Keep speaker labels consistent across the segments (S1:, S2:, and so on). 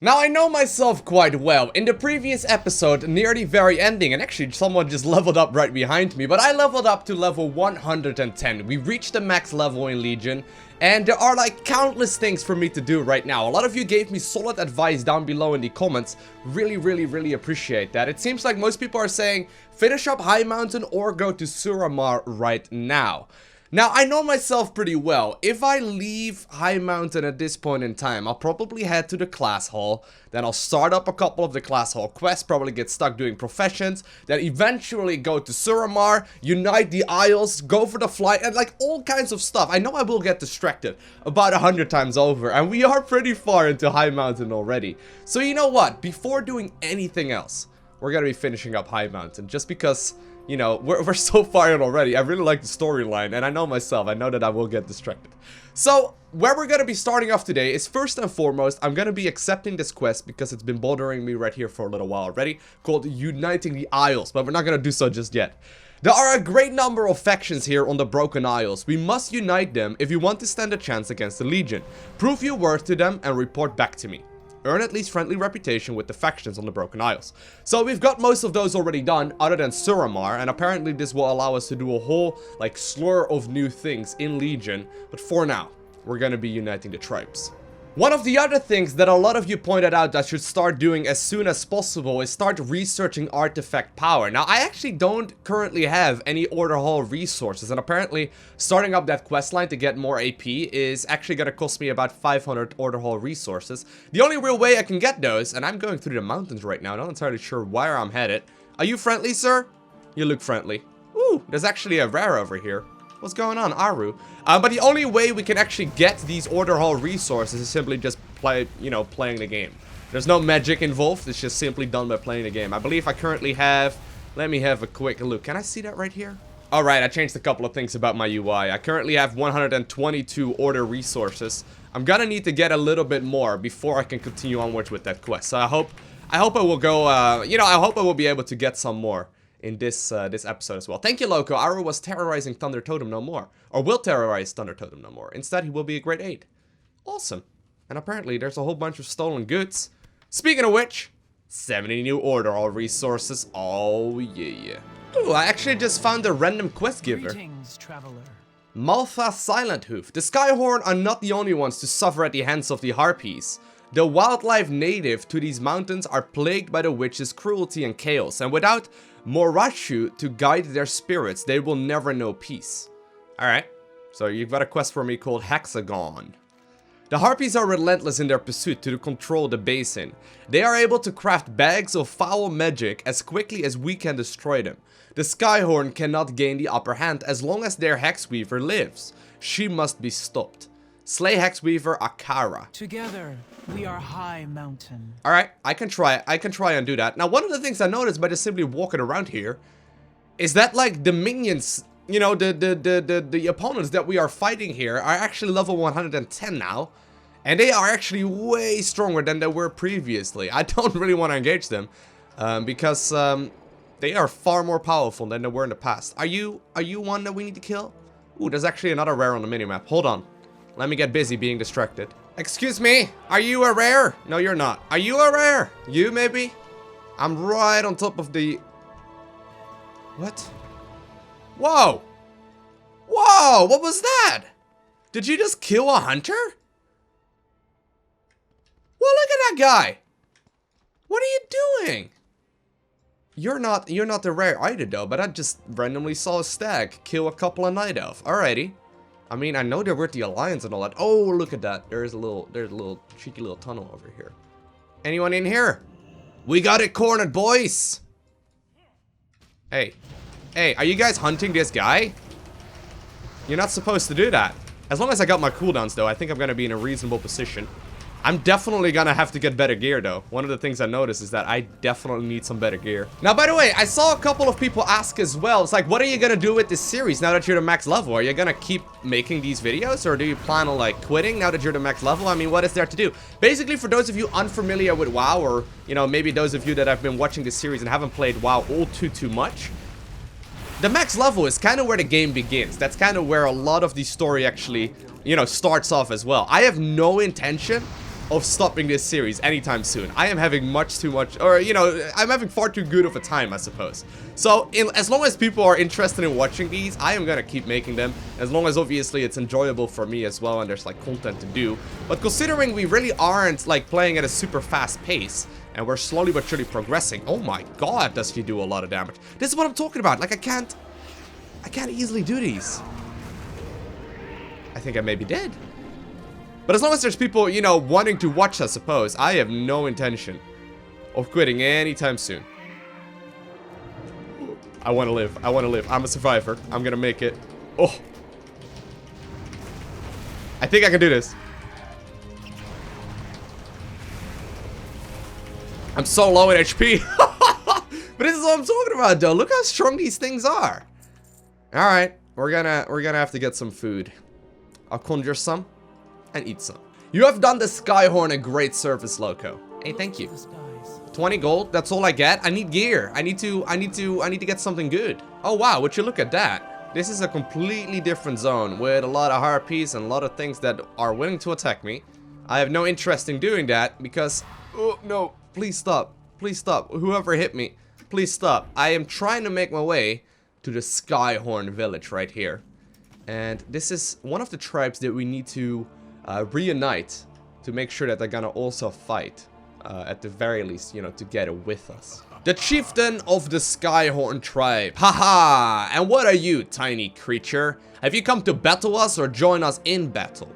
S1: Now, I know myself quite well. In the previous episode, near the very ending, and actually someone just leveled up right behind me, but I leveled up to level 110. We reached the max level in Legion, and there are like countless things for me to do right now. A lot of you gave me solid advice down below in the comments. Really appreciate that. It seems like most people are saying, finish up Highmountain or go to Suramar right now. Now, I know myself pretty well. If I leave Highmountain at this point in time, I'll probably head to the class hall. Then I'll start up a couple of the class hall quests, probably get stuck doing professions. Then eventually go to Suramar, unite the Isles, go for the flight, and like all kinds of stuff. I know I will get distracted about 100 times over. And we are pretty far into Highmountain already. So you know what? Before doing anything else, we're gonna be finishing up Highmountain. Just because... you know, we're so far in already. I really like the storyline, and I know myself. I know that I will get distracted. So, where we're gonna be starting off today is first and foremost, I'm gonna be accepting this quest because it's been bothering me right here for a little while already, called Uniting the Isles, but we're not gonna do so just yet. There are a great number of factions here on the Broken Isles. We must unite them if you want to stand a chance against the Legion. Prove your worth to them and report back to me. Earn at least friendly reputation with the factions on the Broken Isles. So we've got most of those already done, other than Suramar, and apparently this will allow us to do a whole, like, slur of new things in Legion. But for now, we're gonna be uniting the tribes. One of the other things that a lot of you pointed out that I should start doing as soon as possible is start researching artifact power. Now, I actually don't currently have any Order Hall resources, and apparently starting up that questline to get more AP is actually going to cost me about 500 Order Hall resources. The only real way I can get those, and I'm going through the mountains right now, not entirely sure where I'm headed. Are you friendly, sir? You look friendly. Ooh, there's actually a rare over here. What's going on, Aru? But the only way we can actually get these Order Hall resources is simply just playing the game. There's no magic involved. It's just simply done by playing the game. I believe I currently have... let me have a quick look. Can I see that right here? Alright, I changed a couple of things about my UI. I currently have 122 order resources. I'm gonna need to get a little bit more before I can continue onwards with that quest. So I hope I will go, I hope I will be able to get some more in this episode as well. Thank you, Loko. Aru was terrorizing Thunder Totem no more. Or will terrorize Thunder Totem no more. Instead, he will be a great aid. Awesome. And apparently, there's a whole bunch of stolen goods. Speaking of which, 70 new Order Hall resources. Oh, yeah. Ooh, I actually just found a random quest giver.
S2: Greetings, traveler.
S1: Maltha Silent Hoof. The Skyhorn are not the only ones to suffer at the hands of the Harpies. The wildlife native to these mountains are plagued by the witches' cruelty and chaos, and without Morashu to guide their spirits, they will never know peace. Alright, so you've got a quest for me called Hexagon. The Harpies are relentless in their pursuit to control the basin. They are able to craft bags of foul magic as quickly as we can destroy them. The Skyhorn cannot gain the upper hand as long as their Hexweaver lives. She must be stopped. Slay Hexweaver Akara.
S2: Together, we are Highmountain.
S1: Alright, I can try and do that. Now, one of the things I noticed by just simply walking around here is that, like, the minions, you know, the opponents that we are fighting here are actually level 110 now. And they are actually way stronger than they were previously. I don't really want to engage them because they are far more powerful than they were in the past. Are you one that we need to kill? Ooh, there's actually another rare on the minimap. Hold on. Let me get busy being distracted. Excuse me, are you a rare? No, you're not. Are you a rare? You, maybe? I'm right on top of the... what? Whoa! Whoa, what was that? Did you just kill a hunter? Well, look at that guy. What are you doing? You're not the rare either, though, but I just randomly saw a stag kill a couple of night elf. Alrighty. I mean, I know they're with the Alliance and all that. Oh, look at that. There's a little cheeky little tunnel over here. Anyone in here? We got it cornered, boys. Hey, are you guys hunting this guy? You're not supposed to do that. As long as I got my cooldowns, though, I think I'm gonna be in a reasonable position. I'm definitely gonna have to get better gear, though. One of the things I noticed is that I definitely need some better gear. Now, by the way, I saw a couple of people ask as well. It's like, what are you gonna do with this series now that you're the max level? Are you gonna keep making these videos, or do you plan on, like, quitting now that you're the max level? I mean, what is there to do? Basically, for those of you unfamiliar with WoW, or, you know, maybe those of you that have been watching this series and haven't played WoW all too much, the max level is kind of where the game begins. That's kind of where a lot of the story actually, you know, starts off as well. I have no intention of stopping this series anytime soon. I am having much too much, or you know, I'm having far too good of a time, I suppose. So as long as people are interested in watching these, I am gonna keep making them, as long as obviously it's enjoyable for me as well and there's like content to do. But considering we really aren't like playing at a super fast pace and we're slowly but surely progressing, oh my god, does he do a lot of damage. This is what I'm talking about. Like I can't easily do these. I think I may be dead. But as long as there's people, you know, wanting to watch, I suppose, I have no intention of quitting anytime soon. I want to live. I want to live. I'm a survivor. I'm going to make it. Oh. I think I can do this. I'm so low in HP. But this is what I'm talking about, though. Look how strong these things are. All right. We're gonna have to get some food. I'll conjure some. And eat some. You have done the Skyhorn a great service, Loko. Hey, thank you. 20 gold, that's all I get. I need gear. I need to get something good. Oh wow, would you look at that? This is a completely different zone with a lot of harpies and a lot of things that are willing to attack me. I have no interest in doing that because, oh no, please stop. Please stop. Whoever hit me, please stop. I am trying to make my way to the Skyhorn village right here. And this is one of the tribes that we need to reunite to make sure that they're gonna also fight, at the very least, you know, together with us. The chieftain of the Skyborn Tribe. Haha! And what are you, tiny creature? Have you come to battle us or join us in battle?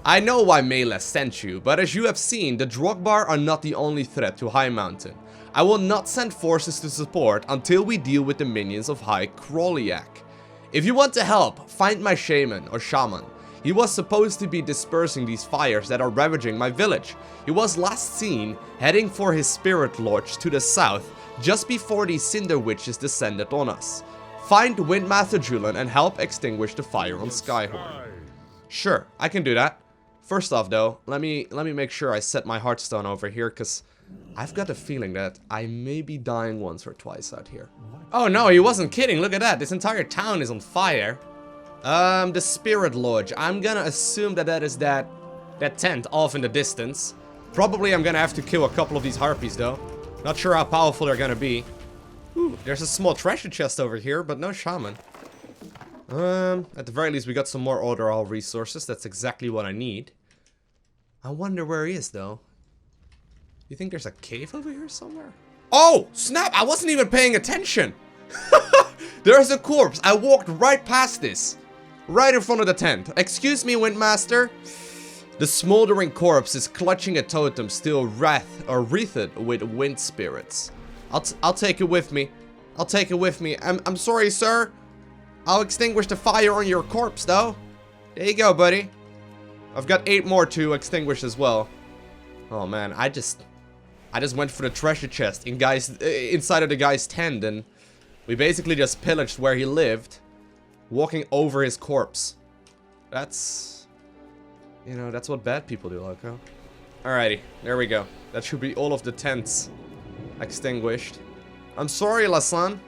S1: I know why Mela sent you, but as you have seen, the Drogbar are not the only threat to Highmountain. I will not send forces to support until we deal with the minions of High Kroliak. If you want to help, find my shaman or shaman. He was supposed to be dispersing these fires that are ravaging my village. He was last seen heading for his spirit lodge to the south just before these cinder witches descended on us. Find Windmaster Julian and help extinguish the fire on Skyhorn. Sure, I can do that. First off though, let me make sure I set my heartstone over here, because I've got a feeling that I may be dying once or twice out here. Oh no, he wasn't kidding, look at that, this entire town is on fire. The Spirit Lodge. I'm gonna assume that that is that tent off in the distance. Probably I'm gonna have to kill a couple of these harpies though. Not sure how powerful they're gonna be. Ooh, there's a small treasure chest over here, but no shaman. At the very least we got some more AddOns resources. That's exactly what I need. I wonder where he is though. You think there's a cave over here somewhere? Oh, snap! I wasn't even paying attention! There's a corpse! I walked right past this. Right in front of the tent. Excuse me, Windmaster. The smoldering corpse is clutching a totem still wreathed with wind spirits. I'll take it with me. I'll take it with me. I'm sorry, sir. I'll extinguish the fire on your corpse, though. There you go, buddy. I've got 8 more to extinguish as well. Oh man, I just went for the treasure chest inside of the guy's tent, and we basically just pillaged where he lived, walking over his corpse. That's, you know, that's what bad people do, Loko. Alrighty, there we go. That should be all of the tents extinguished. I'm sorry, Lasan.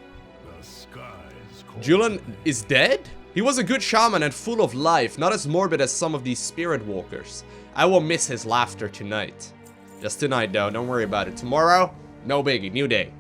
S1: Julian is dead? He was a good shaman and full of life, not as morbid as some of these spirit walkers. I will miss his laughter tonight. Just tonight though, don't worry about it. Tomorrow, no biggie, new day.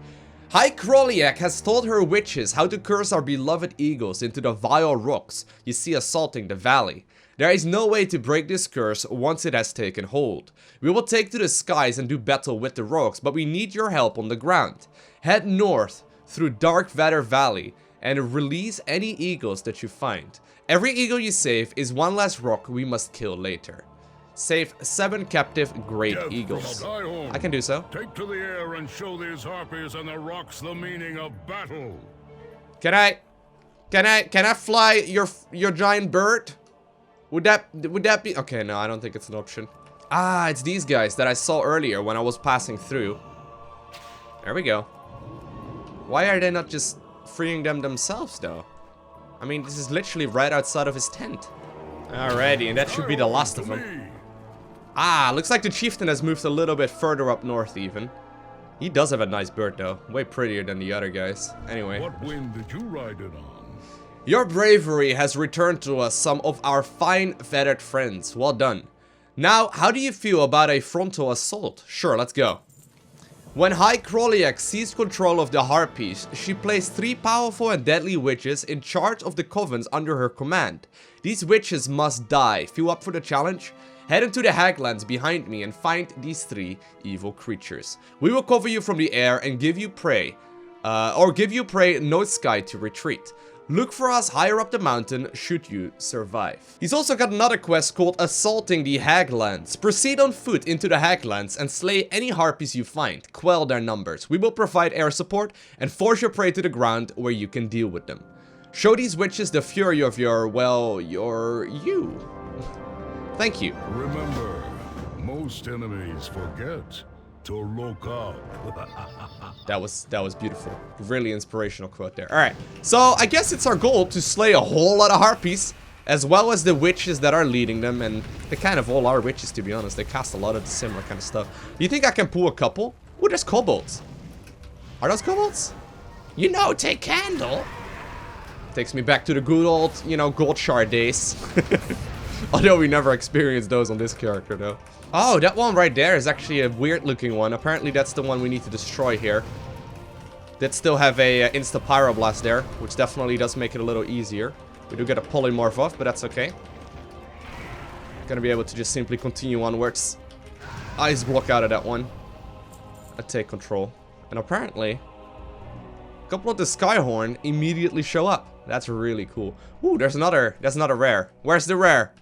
S1: High Kroliak has told her witches how to curse our beloved eagles into the vile rocks you see assaulting the valley. There is no way to break this curse once it has taken hold. We will take to the skies and do battle with the rocks, but we need your help on the ground. Head north through Dark Vader Valley and release any eagles that you find. Every eagle you save is one less rock we must kill later. Save 7 captive great eagles. I can do so.
S3: Take to the air and show these harpies and the rocks the meaning of battle.
S1: Can I fly your giant bird? Would that be okay? No, I don't think it's an option. Ah, it's these guys that I saw earlier when I was passing through. There we go. Why are they not just freeing them themselves though? I mean, this is literally right outside of his tent. Alrighty, and that should be the last of them. Ah, looks like the chieftain has moved a little bit further up north even. He does have a nice bird though, way prettier than the other guys. Anyway.
S3: What wind did you ride it on?
S1: Your bravery has returned to us some of our fine feathered friends. Well done. Now, how do you feel about a frontal assault? Sure, let's go. When High Kroliak seized control of the Harpies, she placed 3 powerful and deadly witches in charge of the covens under her command. These witches must die. Feel up for the challenge? Head into the haglands behind me and find these 3 evil creatures. We will cover you from the air and give you prey, no sky to retreat. Look for us higher up the mountain should you survive. He's also got another quest called Assaulting the Haglands. Proceed on foot into the Haglands and slay any Harpies you find. Quell their numbers. We will provide air support and force your prey to the ground where you can deal with them. Show these witches the fury of your you. Thank you.
S3: Remember, most enemies forget to look up.
S1: That was beautiful. Really inspirational quote there. Alright, so I guess it's our goal to slay a whole lot of Harpies, as well as the witches that are leading them, and they kind of all are witches, to be honest. They cast a lot of the similar kind of stuff. Do you think I can pull a couple? Ooh, there's kobolds. Are those kobolds? You know, take candle. Takes me back to the good old, you know, gold shard days. Although we never experienced those on this character, though. Oh, that one right there is actually a weird looking one. Apparently that's the one we need to destroy here. Did still have a insta pyroblast there, which definitely does make it a little easier. We do get a polymorph off, but that's okay. Gonna be able to just simply continue onwards. Ice block out of that one. I take control. And apparently, a couple of the Skyhorn immediately show up. That's really cool. Ooh, there's another rare. Where's the rare?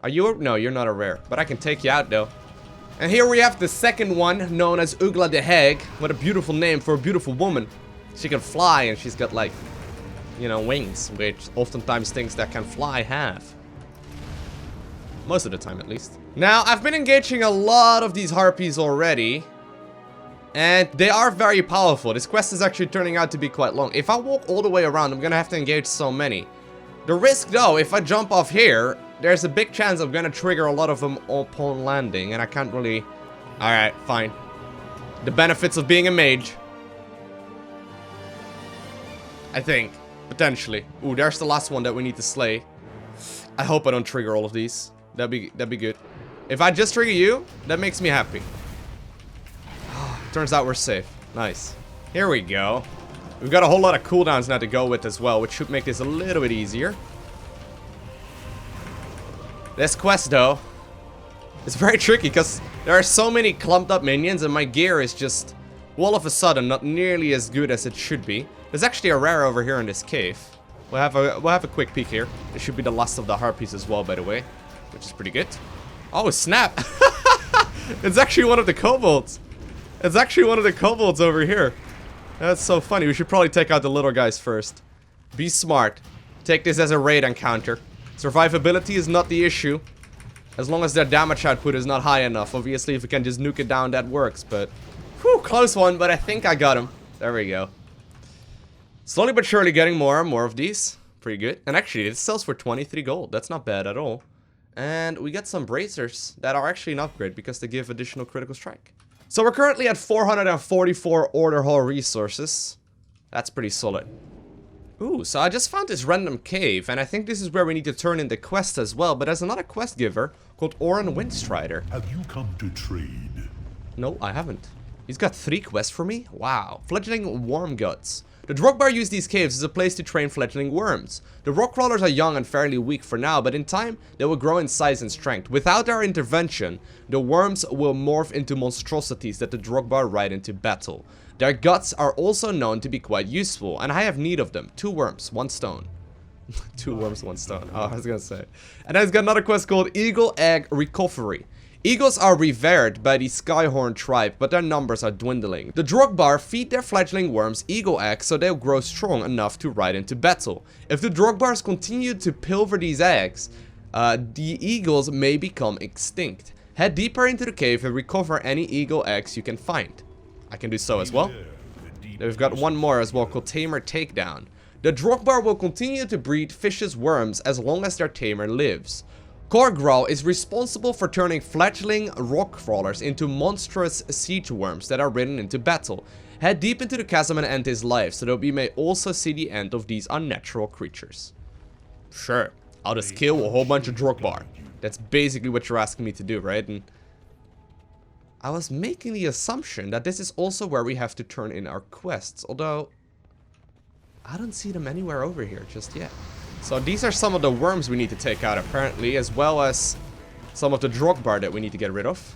S1: Are you? No, you're not a rare. But I can take you out, though. And here we have the second one, known as Ugla the Hag. What a beautiful name for a beautiful woman. She can fly, and she's got, like, you know, wings, which oftentimes things that can fly have. Most of the time, at least. Now, I've been engaging a lot of these Harpies already. And they are very powerful. This quest is actually turning out to be quite long. If I walk all the way around, I'm gonna have to engage so many. The risk, though, if I jump off here, there's a big chance I'm gonna trigger a lot of them upon landing, and I can't really... Alright, fine. The benefits of being a mage. I think. Potentially. Ooh, there's the last one that we need to slay. I hope I don't trigger all of these. That'd be good. If I just trigger you, that makes me happy. Turns out we're safe. Nice. Here we go. We've got a whole lot of cooldowns now to go with as well, which should make this a little bit easier. This quest, though, is very tricky because there are so many clumped up minions and my gear is just, all of a sudden, not nearly as good as it should be. There's actually a rare over here in this cave. We'll have a quick peek here. This should be the last of the Harpies as well, by the way, which is pretty good. Oh, snap! It's actually one of the kobolds. It's actually one of the kobolds over here. That's so funny. We should probably take out the little guys first. Be smart. Take this as a raid encounter. Survivability is not the issue, as long as their damage output is not high enough. Obviously, if we can just nuke it down, that works, but... Whew, close one, but I think I got him. There we go. Slowly but surely getting more and more of these. Pretty good. And actually, it sells for 23 gold. That's not bad at all. And we get some bracers that are actually an upgrade because they give additional critical strike. So we're currently at 444 order hall resources. That's pretty solid. Ooh, so I just found this random cave, and I think this is where we need to turn in the quest as well, but there's another quest giver called Oren Windstrider.
S3: Have you come to trade?
S1: No, I haven't. He's got 3 quests for me? Wow. Fledgling Worm Guts. The Drogbar use these caves as a place to train fledgling worms. The rock crawlers are young and fairly weak for now, but in time, they will grow in size and strength. Without our intervention, the worms will morph into monstrosities that the Drogbar ride into battle. Their guts are also known to be quite useful, and I have need of them. 2 worms, 1 stone. 2 worms, 1 stone. Oh, I was gonna say. And then he's got another quest called Eagle Egg Recovery. Eagles are revered by the Skyborn Tribe, but their numbers are dwindling. The Drogbar feed their fledgling worms eagle eggs so they'll grow strong enough to ride into battle. If the Drogbars continue to pilfer these eggs, the eagles may become extinct. Head deeper into the cave and recover any eagle eggs you can find. I can do so as well. We've got one more as well called Tamer Takedown. The Drogbar will continue to breed vicious worms as long as their tamer lives. Korgral is responsible for turning fledgling rock crawlers into monstrous siege worms that are ridden into battle. Head deep into the chasm and end his life, so that we may also see the end of these unnatural creatures. Sure, I'll just kill a whole bunch of Drogbar. That's basically what you're asking me to do, right? And I was making the assumption that this is also where we have to turn in our quests, although I don't see them anywhere over here just yet. So these are some of the worms we need to take out apparently, as well as some of the Drogbar that we need to get rid of.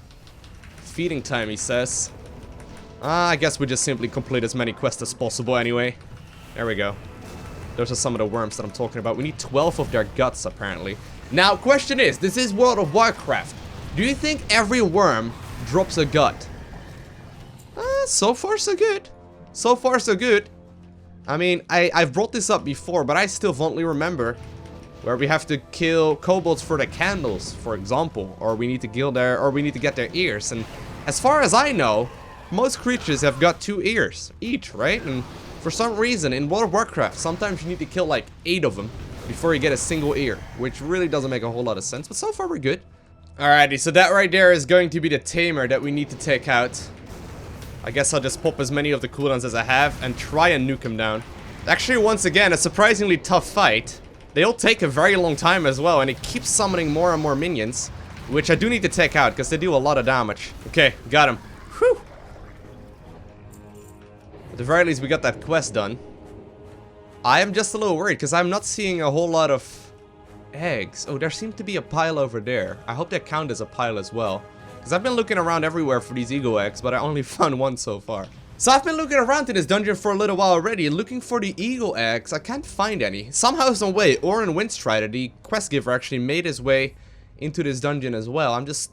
S1: Feeding time, he says. I guess we just simply complete as many quests as possible anyway. There we go. Those are some of the worms that I'm talking about. We need 12 of their guts apparently. Now, question is, this is World of Warcraft. Do you think every worm drops a gut? So far so good. So far so good. I mean, I've brought this up before, but I still fondly remember where we have to kill kobolds for the candles, for example, or we need to kill their, or we need to get their ears. And as far as I know, most creatures have got 2 ears each, right? And for some reason, in World of Warcraft, sometimes you need to kill like 8 of them before you get a single ear, which really doesn't make a whole lot of sense. But so far, we're good. Alrighty, so that right there is going to be the tamer that we need to take out. I guess I'll just pop as many of the cooldowns as I have and try and nuke him down. Actually, once again, a surprisingly tough fight. They all take a very long time as well, and it keeps summoning more and more minions, which I do need to take out because they do a lot of damage. Okay, got him. Whew. At the very least, we got that quest done. I am just a little worried because I'm not seeing a whole lot of eggs. Oh, there seems to be a pile over there. I hope that counts as a pile as well. Because I've been looking around everywhere for these eagle eggs, but I only found one so far. So I've been looking around in this dungeon for a little while already, looking for the eagle eggs. I can't find any. Somehow, some way, Oren Windstrider, the quest giver, actually made his way into this dungeon as well. I'm just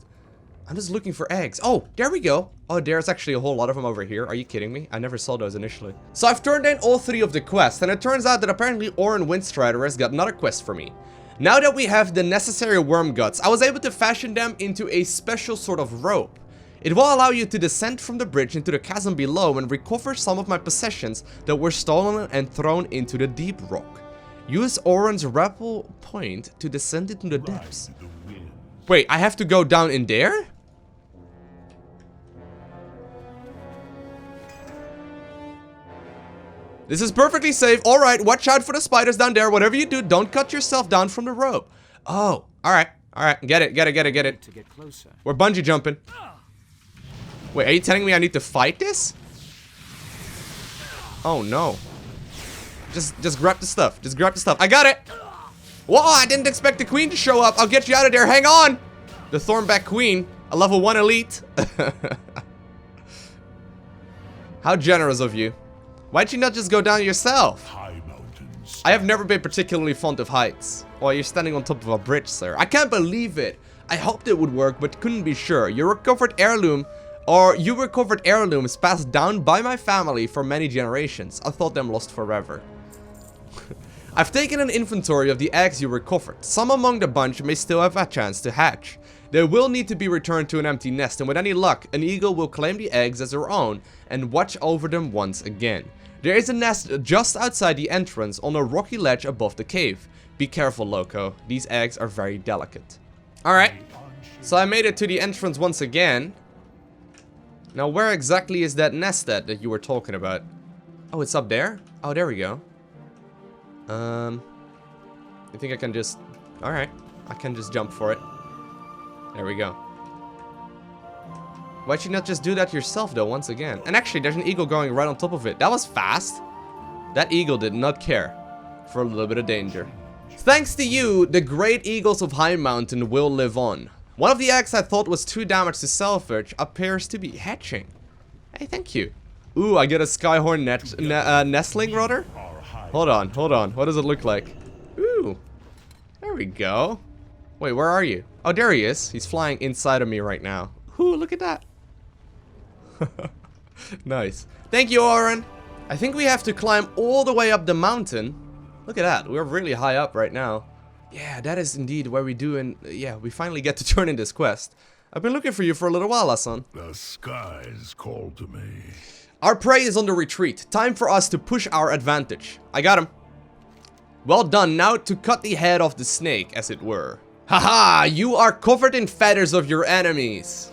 S1: looking for eggs. Oh, there we go. Oh, there's actually a whole lot of them over here. Are you kidding me? I never saw those initially. So I've turned in all 3 of the quests, and it turns out that apparently Oren Windstrider has got another quest for me. Now that we have the necessary worm guts, I was able to fashion them into a special sort of rope. It will allow you to descend from the bridge into the chasm below and recover some of my possessions that were stolen and thrown into the deep rock. Use Oren's rappel point to descend into the depths. Wait, I have to go down in there? This is perfectly safe. Alright, watch out for the spiders down there. Whatever you do, don't cut yourself down from the rope. Oh, alright. Alright, get it.
S2: To get closer.
S1: We're bungee jumping. Wait, are you telling me I need to fight this? Oh no. Just grab the stuff. Just grab the stuff. I got it! Whoa, I didn't expect the queen to show up. I'll get you out of there. Hang on! The Thornback Queen. A level 1 elite. How generous of you. Why'd you not just go down yourself?
S3: Highmountain.
S1: I have never been particularly fond of heights. Oh, you're standing on top of a bridge, sir. I can't believe it. I hoped it would work, but couldn't be sure. You recovered heirlooms passed down by my family for many generations. I thought them lost forever. I've taken an inventory of the eggs you recovered. Some among the bunch may still have a chance to hatch. They will need to be returned to an empty nest, and with any luck, an eagle will claim the eggs as her own and watch over them once again. There is a nest just outside the entrance on a rocky ledge above the cave. Be careful, Lowko. These eggs are very delicate. Alright, so I made it to the entrance once again. Now, where exactly is that nest that you were talking about? Oh, it's up there? Oh, there we go. I think I can just... Alright, I can just jump for it. There we go. Why'd you not just do that yourself, though, once again? And actually, there's an eagle going right on top of it. That was fast. That eagle did not care for a little bit of danger. Thanks to you, the great eagles of Highmountain will live on. One of the eggs I thought was too damaged to salvage appears to be hatching. Hey, thank you. Ooh, I get a Skyhorn nestling, rather? Hold on. What does it look like? Ooh. There we go. Wait, where are you? Oh, there he is. He's flying inside of me right now. Ooh, look at that. Nice. Thank you, Oren. I think we have to climb all the way up the mountain. Look at that. We're really high up right now. Yeah, that is indeed where we do, and yeah, we finally get to turn in this quest. I've been looking for you for a little while, Hassan.
S3: The skies call to me.
S1: Our prey is on the retreat. Time for us to push our advantage. I got him. Well done. Now to cut the head off the snake, as it were. Haha, you are covered in feathers of your enemies.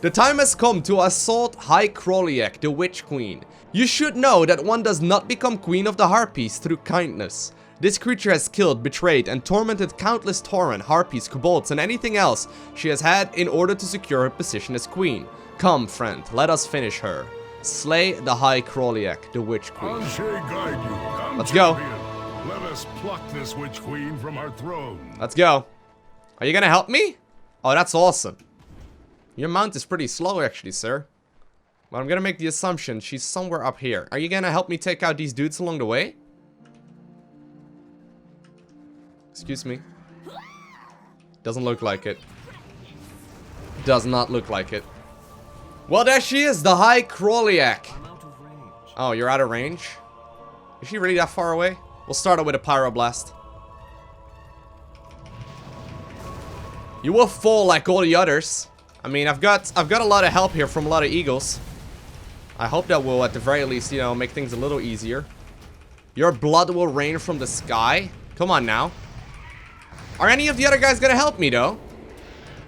S1: The time has come to assault High Kroliek, the Witch Queen. You should know that one does not become Queen of the Harpies through kindness. This creature has killed, betrayed, and tormented countless Tauren, Harpies, kobolds, and anything else she has had in order to secure her position as queen. Come, friend, let us finish her. Slay the High Kroliak, the Witch Queen. Let's go.
S3: Let us pluck this Witch Queen from her throne.
S1: Let's go. Are you gonna help me? Oh, that's awesome. Your mount is pretty slow, actually, sir. But I'm gonna make the assumption she's somewhere up here. Are you gonna help me take out these dudes along the way? Excuse me. Doesn't look like it. Does not look like it. Well, there she is, the High Kroliak. Oh, you're out of range? Is she really that far away? We'll start her with a Pyroblast. You will fall like all the others. I mean, I've got a lot of help here from a lot of eagles. I hope that will, at the very least, you know, make things a little easier. Your blood will rain from the sky. Come on now. Are any of the other guys gonna help me, though?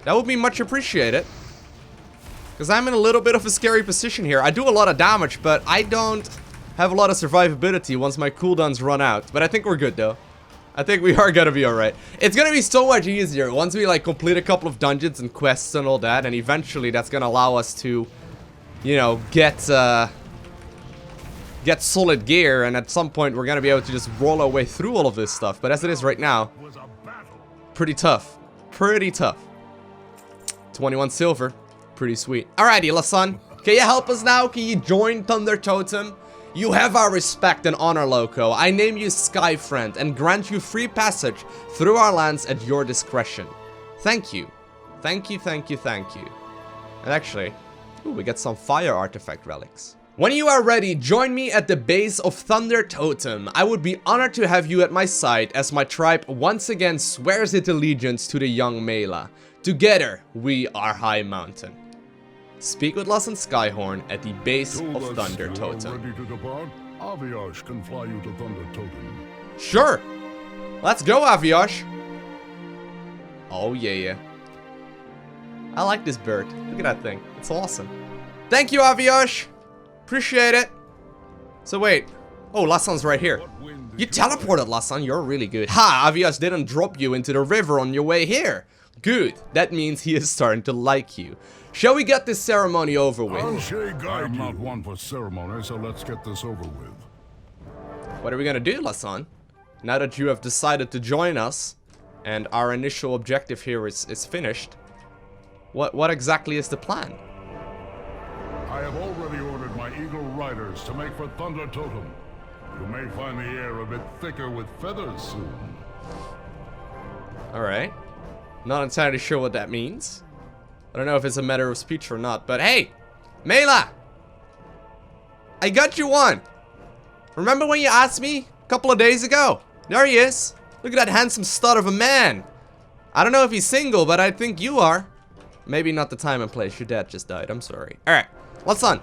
S1: That would be much appreciated. Because I'm in a little bit of a scary position here. I do a lot of damage, but I don't have a lot of survivability once my cooldowns run out. But I think we're good, though. I think we are gonna be alright. It's gonna be so much easier once we, like, complete a couple of dungeons and quests and all that. And eventually that's gonna allow us to, you know, get solid gear. And at some point we're gonna be able to just roll our way through all of this stuff. But as it is right now, pretty tough. Pretty tough. 21 silver. Pretty sweet. Alrighty, Lasan. Can you help us now? Can you join Thunder Totem? You have our respect and honor, Lowko. I name you Sky Friend and grant you free passage through our lands at your discretion. Thank you. Thank you, thank you, thank you. And actually, ooh, we get some fire artifact relics. When you are ready, join me at the base of Thunder Totem. I would be honored to have you at my side as my tribe once again swears its allegiance to the young Mela. Together, we are Highmountain. Speak with us and Skyhorn at the base of Thunder Totem.
S3: Ready to depart? Aviash can fly you to Thunder Totem.
S1: Sure. Let's go, Aviash. Oh, yeah. I like this bird. Look at that thing. It's awesome. Thank you, Aviash. Appreciate it. So wait. Oh, Lassan's right here. You teleported, Lassan. You're really good. Ha! Aviash didn't drop you into the river on your way here. Good. That means he is starting to like you. Shall we get this ceremony over with?
S3: I'm not one for ceremony, so let's get this over with.
S1: What are we gonna do, Lassan? Now that you have decided to join us, and our initial objective here is finished, what exactly is the plan?
S3: I have already ordered my Eagle Riders to make for Thunder Totem. You may find the air a bit thicker with feathers soon.
S1: Alright. Not entirely sure what that means. I don't know if it's a matter of speech or not, but hey! Mela! I got you one! Remember when you asked me a couple of days ago? There he is! Look at that handsome stud of a man! I don't know if he's single, but I think you are. Maybe not the time and place. Your dad just died. I'm sorry. Alright. What's on?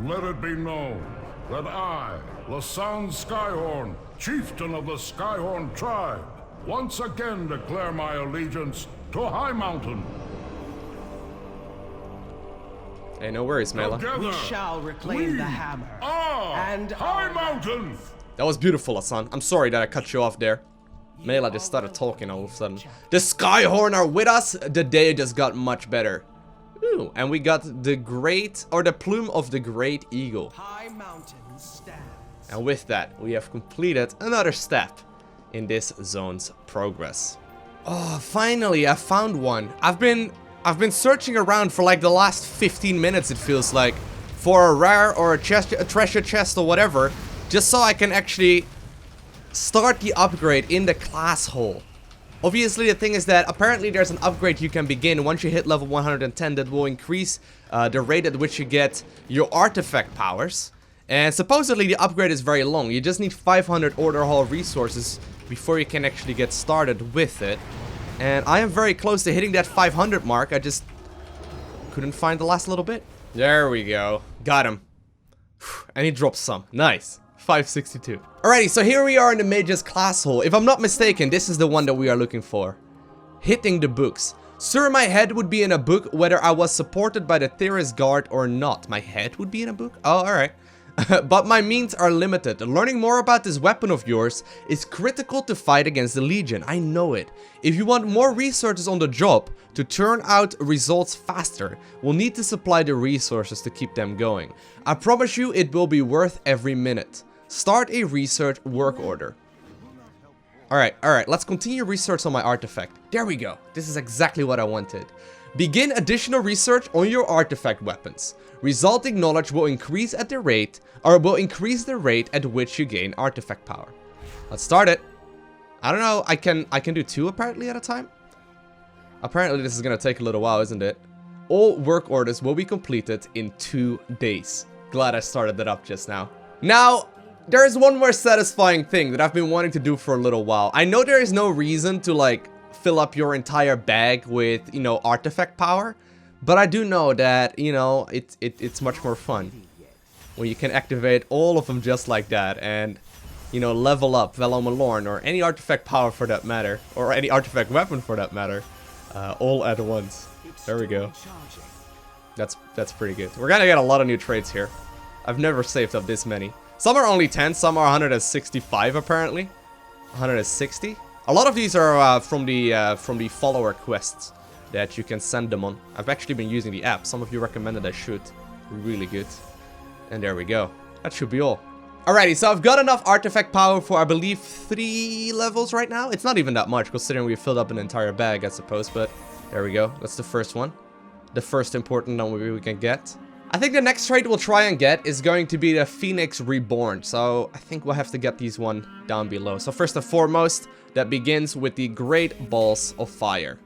S3: Let it be known that I, Lasan Skyhorn, chieftain of the Skyborn Tribe, once again declare my allegiance to Highmountain.
S1: Hey, no worries, Mela.
S2: We shall reclaim the hammer. And
S3: Highmountain!
S1: That was beautiful, Hassan. I'm sorry that I cut you off there. Mela just started talking all of a sudden. The Skyhorn are with us. The day just got much better. Ooh, and we got the plume of the great eagle.
S2: Highmountain stands.
S1: And with that, we have completed another step in this zone's progress. Oh, finally, I found one. I've been searching around for like the last 15 minutes, it feels like, for a rare or a treasure chest or whatever, just so I can actually start the upgrade in the class hole. Obviously, the thing is that apparently there's an upgrade you can begin once you hit level 110 that will increase the rate at which you get your artifact powers. And supposedly the upgrade is very long. You just need 500 Order Hall resources before you can actually get started with it. And I am very close to hitting that 500 mark. I just couldn't find the last little bit. There we go. Got him. And he dropped some. Nice. 562. Alrighty, so here we are in the Mage's class hole. If I'm not mistaken, this is the one that we are looking for. Hitting the books. Sir, my head would be in a book whether I was supported by the Theris Guard or not. My head would be in a book? Oh, alright. but my means are limited. Learning more about this weapon of yours is critical to fight against the Legion. I know it. If you want more resources on the job to turn out results faster, we'll need to supply the resources to keep them going. I promise you it will be worth every minute. Start a research work order. Alright, let's continue research on my artifact. There we go. This is exactly what I wanted. Begin additional research on your artifact weapons. Resulting knowledge will increase at the rate, or will increase the rate at which you gain artifact power. Let's start it. I don't know, I can do 2 apparently at a time? Apparently this is gonna take a little while, isn't it? All work orders will be completed in 2 days. Glad I started that up just now. Now, there is one more satisfying thing that I've been wanting to do for a little while. I know there is no reason to like fill up your entire bag with, you know, artifact power, but I do know that, you know, it's much more fun when you can activate all of them just like that and, you know, level up Velomalorn or any artifact power for that matter, or any artifact weapon for that matter, all at once. There we go. That's pretty good. We're gonna get a lot of new traits here. I've never saved up this many. Some are only 10, some are 165 apparently. 160. A lot of these are from the follower quests that you can send them on. I've actually been using the app. Some of you recommended I should. Really good. And there we go. That should be all. Alrighty, so I've got enough artifact power for, I believe, 3 levels right now. It's not even that much, considering we filled up an entire bag, I suppose, but there we go. That's the first one. The first important one we can get. I think the next trait we'll try and get is going to be the Phoenix Reborn, so I think we'll have to get these one down below. So first and foremost, that begins with the Great Balls of Fire.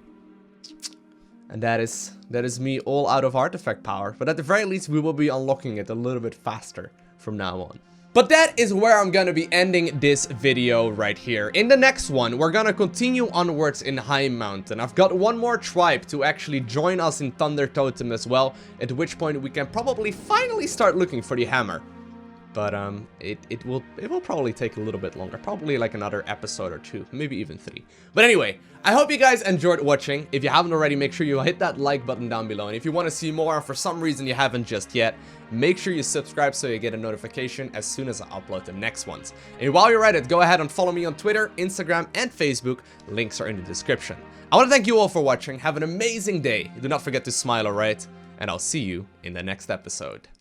S1: And that is me all out of artifact power, but at the very least we will be unlocking it a little bit faster from now on. But that is where I'm gonna be ending this video right here. In the next one, we're gonna continue onwards in Highmountain. I've got one more tribe to actually join us in Thunder Totem as well, at which point we can probably finally start looking for the hammer. But it will probably take a little bit longer, probably like another episode or 2, maybe even 3. But anyway, I hope you guys enjoyed watching. If you haven't already, make sure you hit that like button down below. And if you want to see more, and for some reason you haven't just yet, make sure you subscribe so you get a notification as soon as I upload the next ones. And while you're at it, go ahead and follow me on Twitter, Instagram, and Facebook. Links are in the description. I want to thank you all for watching. Have an amazing day. Do not forget to smile, alright? And I'll see you in the next episode.